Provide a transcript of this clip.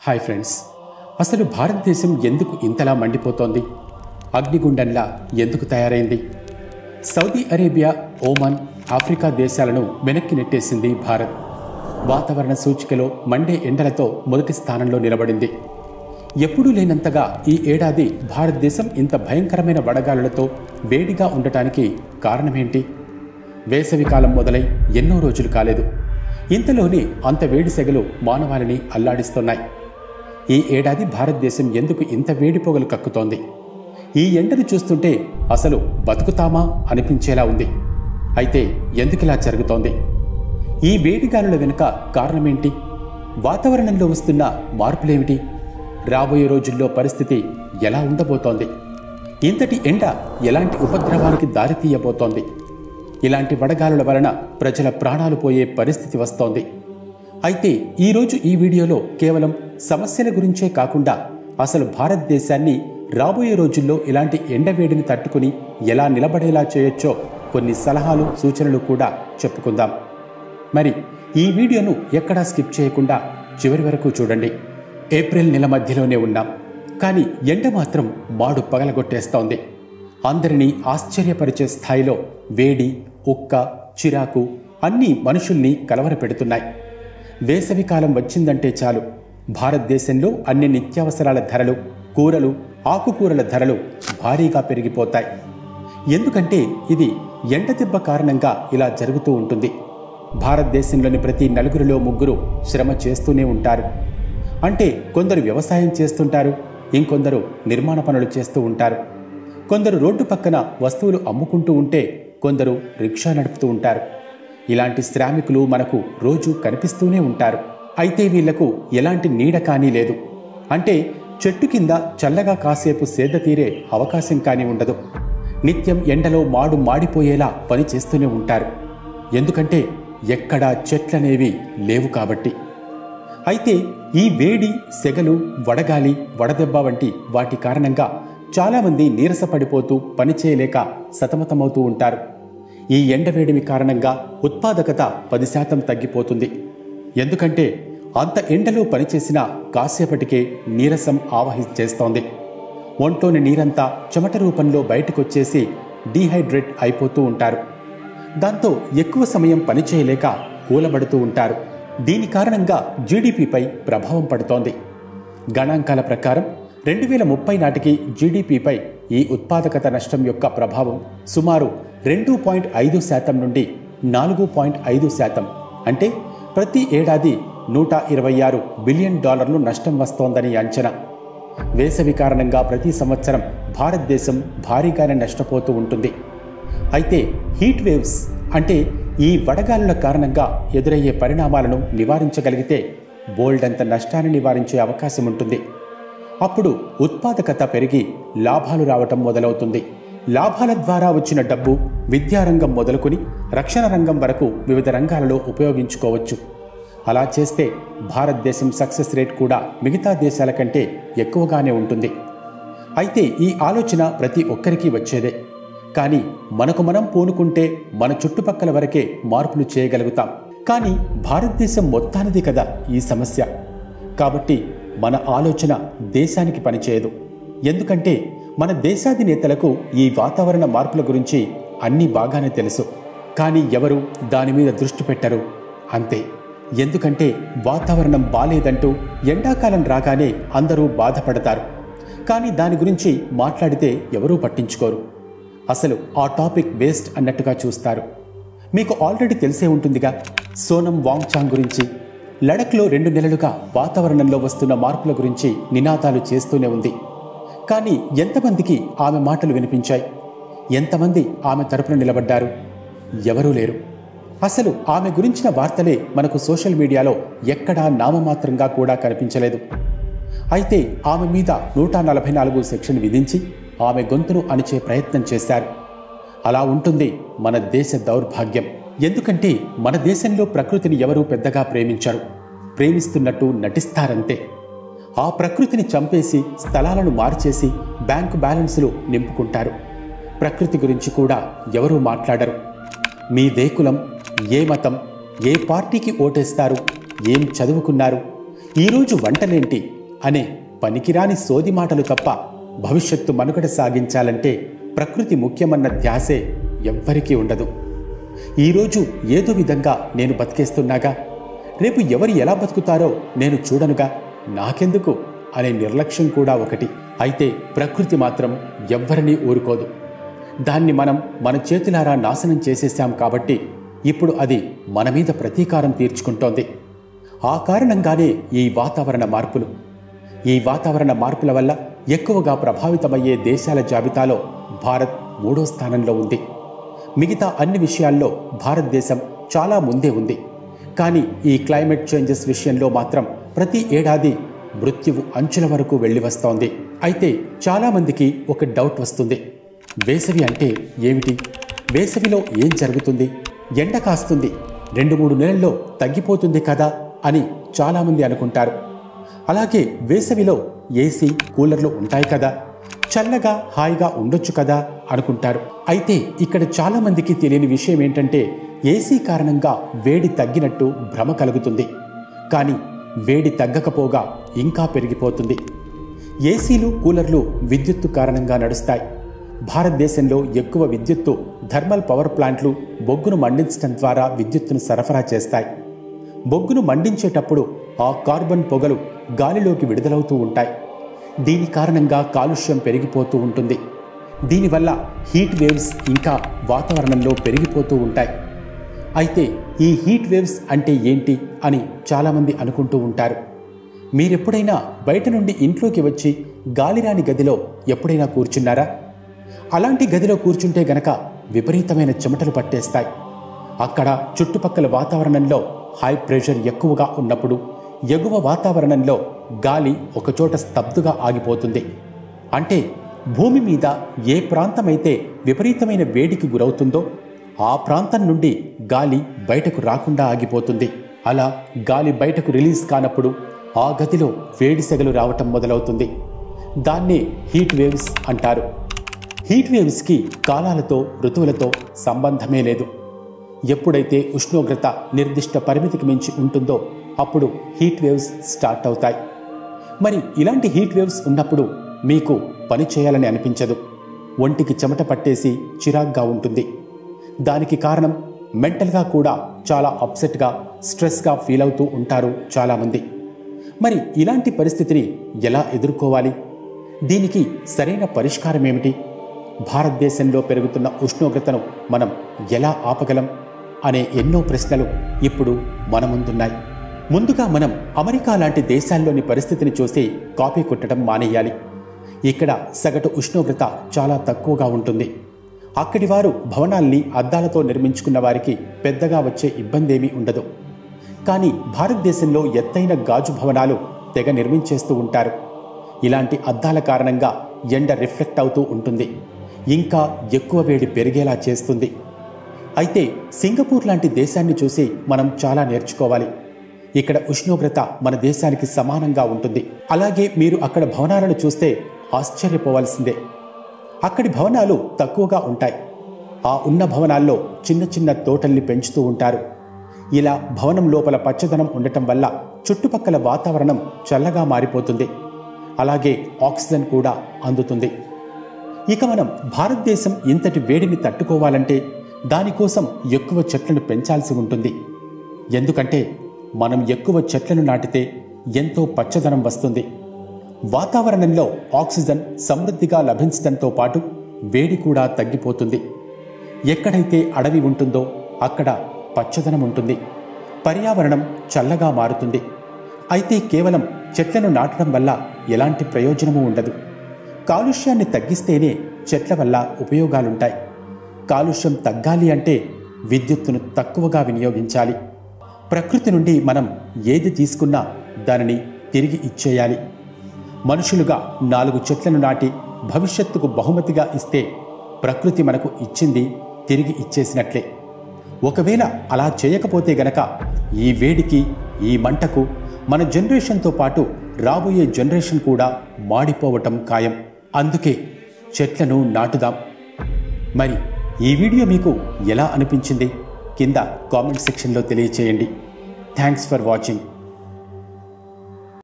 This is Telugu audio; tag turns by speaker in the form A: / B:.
A: హాయ్ ఫ్రెండ్స్, అసలు భారతదేశం ఎందుకు ఇంతలా మండిపోతోంది? అగ్నిగుండంలా ఎందుకు తయారైంది? సౌదీ అరేబియా, ఓమాన్, ఆఫ్రికా దేశాలను వెనక్కి నెట్టేసింది భారత్. వాతావరణ సూచికలో మండే ఎండలతో మొదటి స్థానంలో నిలబడింది. ఎప్పుడూ లేనంతగా ఈ ఏడాది భారతదేశం ఇంత భయంకరమైన వడగాలులతో వేడిగా ఉండటానికి కారణమేంటి? వేసవికాలం మొదలై ఎన్నో రోజులు కాలేదు. ఇంతలోనే అంత వేడి సెగలు మానవాళిని అల్లాడిస్తున్నాయి. ఈ ఏడాది భారతదేశం ఎందుకు ఇంత వేడి పొగలు కక్కుతోంది? ఈ ఎండను చూస్తుంటే అసలు బతుకుతామా అనిపించేలా ఉంది. అయితే ఎందుకిలా జరుగుతోంది? ఈ వేడిగాలుల వెనుక కారణమేంటి? వాతావరణంలో వస్తున్న మార్పులేమిటి? రాబోయే రోజుల్లో పరిస్థితి ఎలా ఉండబోతోంది? ఇంతటి ఎండ ఎలాంటి ఉపద్రవానికి దారితీయబోతోంది? ఇలాంటి వడగాలుల వలన ప్రజల ప్రాణాలు పోయే పరిస్థితి వస్తోంది. అయితే ఈరోజు ఈ వీడియోలో కేవలం సమస్యల గురించే కాకుండా అసలు భారతదేశాన్ని రాబోయే రోజుల్లో ఇలాంటి ఎండవేడిని తట్టుకుని ఎలా నిలబడేలా చేయొచ్చో కొన్ని సలహాలు, సూచనలు కూడా చెప్పుకుందాం. మరి ఈ వీడియోను ఎక్కడా స్కిప్ చేయకుండా చివరి వరకు చూడండి. ఏప్రిల్ నెల మధ్యలోనే ఉన్నాం, కానీ ఎండ మాత్రం మాడు పగలగొట్టేస్తోంది. అందరినీ ఆశ్చర్యపరిచే స్థాయిలో వేడి, ఉక్క, చిరాకు అన్నీ మనుషుల్ని కలవరపెడుతున్నాయి. వేసవికాలం వచ్చిందంటే చాలు భారతదేశంలో అన్ని నిత్యావసరాల ధరలు, కూరలు, ఆకుకూరల ధరలు భారీగా పెరిగిపోతాయి. ఎందుకంటే ఇది ఎండదెబ్బ కారణంగా ఇలా జరుగుతూ ఉంటుంది. భారతదేశంలోని ప్రతి నలుగురిలో ముగ్గురు శ్రమ చేస్తూనే ఉంటారు. అంటే కొందరు వ్యవసాయం చేస్తుంటారు, ఇంకొందరు నిర్మాణ పనులు చేస్తూ ఉంటారు, కొందరు రోడ్డు పక్కన వస్తువులు అమ్ముకుంటూ ఉంటే కొందరు రిక్షా నడుపుతూ ఉంటారు. ఇలాంటి శ్రామికులు మనకు రోజు కనిపిస్తూనే ఉంటారు. అయితే వీళ్లకు ఎలాంటి నీడ కానీ లేదు. అంటే చెట్టు కింద చల్లగా కాసేపు సేద తీరే అవకాశం కానీ ఉండదు. నిత్యం ఎండలో మాడిపోయేలా పని చేస్తూనే ఉంటారు. ఎందుకంటే ఎక్కడా చెట్లనేవి లేవు కాబట్టి. అయితే ఈ వేడి, సెగలు, వడగాలి, వడదెబ్బ వంటి వాటి కారణంగా చాలామంది నీరసపడిపోతూ పనిచేయలేక సతమతమవుతూ ఉంటారు. ఈ ఎండవేడిమి కారణంగా ఉత్పాదకత 10% తగ్గిపోతుంది. ఎందుకంటే అంత ఎండలో పనిచేసినా కాసేపటికే నీరసం ఆవహించేస్తోంది. ఒంట్లోని నీరంతా చెమట రూపంలో బయటకొచ్చేసి డీహైడ్రేట్ అయిపోతూ ఉంటారు. దాంతో ఎక్కువ సమయం పనిచేయలేక కూలబడుతూ ఉంటారు. దీని కారణంగా జీడీపీపై ప్రభావం పడుతోంది. గణాంకాల ప్రకారం 2030 నాటికి జీడీపీపై ఈ ఉత్పాదకత నష్టం యొక్క ప్రభావం సుమారు 2.5% నుండి 4.5%, అంటే ప్రతి ఏడాది $126 బిలియన్ నష్టం వస్తోందని అంచనా. వేసవి కారణంగా ప్రతి సంవత్సరం భారతదేశం భారీగానే నష్టపోతూ ఉంటుంది. అయితే హీట్ వేవ్స్ అంటే ఈ వడగాలుల కారణంగా ఎదురయ్యే పరిణామాలను నివారించగలిగితే బోల్డంత నష్టాన్ని నివారించే అవకాశం ఉంటుంది. అప్పుడు ఉత్పాదకత పెరిగి లాభాలు రావటం మొదలవుతుంది. లాభాల ద్వారా వచ్చిన డబ్బు విద్యారంగం మొదలుకొని రక్షణ రంగం వరకు వివిధ రంగాలలో ఉపయోగించుకోవచ్చు. అలా చేస్తే భారతదేశం సక్సెస్ రేట్ కూడా మిగతా దేశాల కంటే ఎక్కువగానే ఉంటుంది. అయితే ఈ ఆలోచన ప్రతి ఒక్కరికి వచ్చేదే. కానీ మనకు మనం పూనుకుంటే మన చుట్టుపక్కల వరకే మార్పులు చేయగలుగుతాం. కానీ భారతదేశం మొత్తానిది కదా ఈ సమస్య. కాబట్టి మన ఆలోచన దేశానికి పనిచేయదు. ఎందుకంటే మన దేశాధినేతలకు ఈ వాతావరణ మార్పుల గురించి అన్నీ బాగానే తెలుసు. కానీ ఎవరు దాని మీద దృష్టి పెట్టరు, అంతే. ఎందుకంటే వాతావరణం బాలేదంటూ ఎండాకాలం రాగానే అందరూ బాధపడతారు. కానీ దాని గురించి మాట్లాడితే ఎవరూ పట్టించుకోరు. అసలు ఆ టాపిక్ వేస్ట్ అన్నట్టుగా చూస్తారు. మీకు ఆల్రెడీ తెలిసే ఉంటుందిగా సోనం వాంగ్చాంగ్ గురించి. లడఖ్లో 2 నెలలుగా వాతావరణంలో వస్తున్న మార్పుల గురించి నినాదాలు చేస్తూనే ఉంది. కానీ ఎంతమందికి ఆమె మాటలు వినిపించాయి? ఎంతమంది ఆమె తరపున నిలబడ్డారు? ఎవరూ లేరు. అసలు ఆమె గురించిన వార్తలే మనకు సోషల్ మీడియాలో ఎక్కడా నామమాత్రంగా కూడా కనిపించలేదు. అయితే ఆమె మీద 144 సెక్షన్ విధించి ఆమె గొంతును అణిచే ప్రయత్నం చేశారు. అలా ఉంటుంది మన దేశ దౌర్భాగ్యం. ఎందుకంటే మన దేశంలో ప్రకృతిని ఎవరూ పెద్దగా ప్రేమించరు. ప్రేమిస్తున్నట్టు నటిస్తారంతే. ఆ ప్రకృతిని చంపేసి స్థలాలను మార్చేసి బ్యాంకు బ్యాలెన్సులు నింపుకుంటారు. ప్రకృతి గురించి కూడా ఎవరూ మాట్లాడరు. మీదే కులం, ఏ మతం, ఏ పార్టీకి ఓటేస్తారు, ఏం చదువుకున్నారు, ఈరోజు వంటలేంటి అనే పనికిరాని సోది మాటలు తప్ప భవిష్యత్తు మనుగడ సాగించాలంటే ప్రకృతి ముఖ్యమన్న ధ్యాసే ఎవ్వరికీ ఉండదు. ఈరోజు ఏదో విధంగా నేను బతికేస్తున్నాగా, రేపు ఎవరు ఎలా బతుకుతారో నేను చూడనుగా, నాకెందుకు అనే నిర్లక్ష్యం కూడా ఒకటి. అయితే ప్రకృతి మాత్రం ఎవ్వరినీ ఊరుకోదు. దాన్ని మనం మన చేతులారా నాశనం చేసేశాం కాబట్టి ఇప్పుడు అది మన మీద ప్రతీకారం తీర్చుకుంటోంది. ఆ కారణంగానే ఈ వాతావరణ మార్పుల వల్ల ఎక్కువగా ప్రభావితమయ్యే దేశాల జాబితాలో భారత్ 3వ స్థానంలో ఉంది. మిగతా అన్ని విషయాల్లో భారతదేశం చాలా ముందే ఉంది. కానీ ఈ క్లైమేట్ చేంజెస్ విషయంలో మాత్రం ప్రతి ఏడాది మృత్యువు అంచుల వరకు వెళ్ళి వస్తోంది. అయితే చాలామందికి ఒక డౌట్ వస్తుంది, వేసవి అంటే ఏమిటి? వేసవిలో ఏం జరుగుతుంది? ఎండ కాస్తుంది, 2-3 నెలల్లో తగ్గిపోతుంది కదా అని చాలామంది అనుకుంటారు. అలాగే వేసవిలో ఏసీ, కూలర్లు ఉంటాయి కదా, చల్లగా హాయిగా ఉండొచ్చు కదా అనుకుంటారు. అయితే ఇక్కడ చాలామందికి తెలియని విషయం ఏంటంటే ఏసీ కారణంగా వేడి తగ్గినట్టు భ్రమ కలుగుతుంది. కానీ వేడి తగ్గకపోగా ఇంకా పెరిగిపోతుంది. ఏసీలు, కూలర్లు విద్యుత్తు కారణంగా నడుస్తాయి. భారతదేశంలో ఎక్కువ విద్యుత్తు థర్మల్ పవర్ ప్లాంట్లు బొగ్గును మండించడం ద్వారా విద్యుత్తును సరఫరా చేస్తాయి. బొగ్గును మండించేటప్పుడు ఆ కార్బన్ పొగలు గాలిలోకి విడుదలవుతూ ఉంటాయి. దీని కారణంగా కాలుష్యం పెరిగిపోతూ ఉంటుంది. దీనివల్ల హీట్ వేవ్స్ ఇంకా వాతావరణంలో పెరిగిపోతూ ఉంటాయి. అయితే ఈ హీట్ వేవ్స్ అంటే ఏంటి అని చాలామంది అనుకుంటూ ఉంటారు. మీరెప్పుడైనా బయట నుండి ఇంట్లోకి వచ్చి గాలిరాని గదిలో ఎప్పుడైనా కూర్చున్నారా? అలాంటి గదిలో కూర్చుంటే గనక విపరీతమైన చెమటలు పట్టేస్తాయి. అక్కడ చుట్టుపక్కల వాతావరణంలో హై ప్రెషర్ ఎక్కువగా ఉన్నప్పుడు ఎగువ వాతావరణంలో గాలి ఒకచోట స్తబ్దుగా ఆగిపోతుంది. అంటే భూమి మీద ఏ ప్రాంతమైతే విపరీతమైన వేడికి గురవుతుందో ఆ ప్రాంతం నుండి గాలి బయటకు రాకుండా ఆగిపోతుంది. అలా గాలి బయటకు రిలీజ్ కానప్పుడు ఆ గదిలో వేడి సెగలు రావటం మొదలవుతుంది. దాన్నే హీట్ వేవ్స్ అంటారు. హీట్ వేవ్స్కి కాలాలతో, ఋతువులతో సంబంధమే లేదు. ఎప్పుడైతే ఉష్ణోగ్రత నిర్దిష్ట పరిమితికి మించి ఉంటుందో అప్పుడు హీట్ వేవ్స్ స్టార్ట్ అవుతాయి. మరి ఇలాంటి హీట్ వేవ్స్ ఉన్నప్పుడు మీకు పని చేయాలని అనిపించదు. ఒంటికి చెమట పట్టేసి చిరాగ్గా ఉంటుంది. దానికి కారణం మెంటల్గా కూడా చాలా అప్సెట్గా, స్ట్రెస్గా ఫీల్ అవుతూ ఉంటారు చాలామంది. మరి ఇలాంటి పరిస్థితిని ఎలా ఎదుర్కోవాలి? దీనికి సరైన పరిష్కారం ఏమిటి? భారతదేశంలో పెరుగుతున్న ఉష్ణోగ్రతను మనం ఎలా ఆపగలం అనే ఎన్నో ప్రశ్నలు ఇప్పుడు మన ముందున్నాయి. ముందుగా మనం అమెరికా లాంటి దేశాల్లోని పరిస్థితిని చూసి కాపీ కొట్టడం మానేయాలి. ఇక్కడ సగటు ఉష్ణోగ్రత చాలా తక్కువగా ఉంటుంది. అక్కడి వారు భవనాల్ని అద్దాలతో నిర్మించుకున్న వారికి పెద్దగా వచ్చే ఇబ్బందేమీ ఉండదు. కానీ భారతదేశంలో ఎత్తైన గాజు భవనాలు తెగ నిర్మించేస్తూ ఉంటారు. ఇలాంటి అద్దాల కారణంగా ఎండ రిఫ్లెక్ట్ అవుతూ ఉంటుంది. ఇంకా ఎక్కువ వేడి పెరిగేలా చేస్తుంది. అయితే సింగపూర్ లాంటి దేశాన్ని చూసి మనం చాలా నేర్చుకోవాలి. ఇక్కడ ఉష్ణోగ్రత మన దేశానికి సమానంగా ఉంటుంది. అలాగే మీరు అక్కడ భవనాలను చూస్తే ఆశ్చర్యపోవాల్సిందే. అక్కడి భవనాలు తక్కువగా ఉంటాయి. ఆ ఉన్న భవనాల్లో చిన్న చిన్న తోటల్ని పెంచుతూ ఉంటారు. ఇలా భవనం లోపల పచ్చదనం ఉండటం వల్ల చుట్టుపక్కల వాతావరణం చల్లగా మారిపోతుంది. అలాగే ఆక్సిజన్ కూడా అందుతుంది. ఇక మనం భారతదేశం ఇంతటి వేడిని తట్టుకోవాలంటే దానికోసం ఎక్కువ చెట్లను పెంచాల్సి ఉంటుంది. ఎందుకంటే మనం ఎక్కువ చెట్లను నాటితే ఎంతో పచ్చదనం వస్తుంది. వాతావరణంలో ఆక్సిజన్ సమృద్ధిగా లభించడంతో పాటు వేడి కూడా తగ్గిపోతుంది. ఎక్కడైతే అడవి ఉంటుందో అక్కడ పచ్చదనం ఉంటుంది. పర్యావరణం చల్లగా మారుతుంది. అయితే కేవలం చెట్లను నాటడం వల్ల ఎలాంటి ప్రయోజనమూ ఉండదు. కాలుష్యాన్ని తగ్గిస్తేనే చెట్ల వల్ల ఉపయోగాలుంటాయి. కాలుష్యం తగ్గాలి అంటే విద్యుత్తును తక్కువగా వినియోగించాలి. ప్రకృతి నుండి మనం ఏది తీసుకున్నా దానిని తిరిగి ఇచ్చేయాలి. మనుషులుగా 4 చెట్లను నాటి భవిష్యత్తుకు బహుమతిగా ఇస్తే ప్రకృతి మనకు ఇచ్చింది తిరిగి ఇచ్చేసినట్లే. ఒకవేళ అలా చేయకపోతే గనక ఈ వేడికి, ఈ మంటకు మన జనరేషన్తో పాటు రాబోయే జనరేషన్ కూడా మాడిపోవటం ఖాయం. అందుకే చెట్లను నాటుదాం. మరి ఈ వీడియో మీకు ఎలా అనిపించింది? కింద కామెంట్ సెక్షన్లో తెలియచేయండి. Thanks for watching.